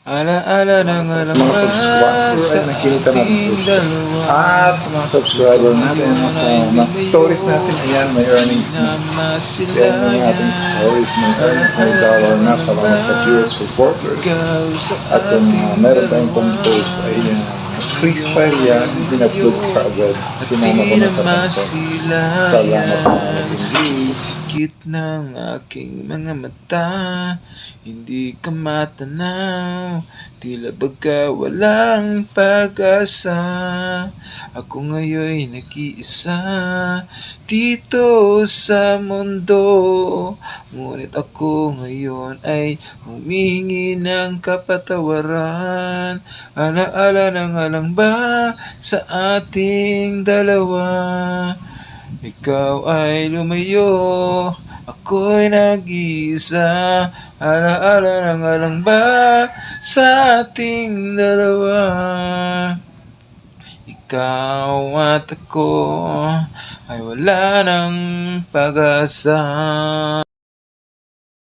Alaala ng alam Mga ba subscriber sa ay nakikita natin ating dalawa. at sa mga subscriber natin at sa mga stories natin, ayan, may earnings na. Kaya yung ating stories, may earnings, may dollar na. Salamat sa viewers, supporters. At kung meron tayong pong posts, ay freestyle yan, pinupload ka agad. Sinama ko na sa content. Salamat mga kapindi. Kit ng aking mga mata, hindi ka matanaw, tila baga walang pag-asa. Ako ngayon'y nag-iisa dito sa mundo, ngunit ako ngayon ay humingi ng kapatawaran. Alaala ng alang ba sa ating dalawa. Ikaw ay lumayo, ako'y nag-iisa. Alaala ng alang ba sa ating dalawa. Ikaw at ako ay wala ng pag-asa.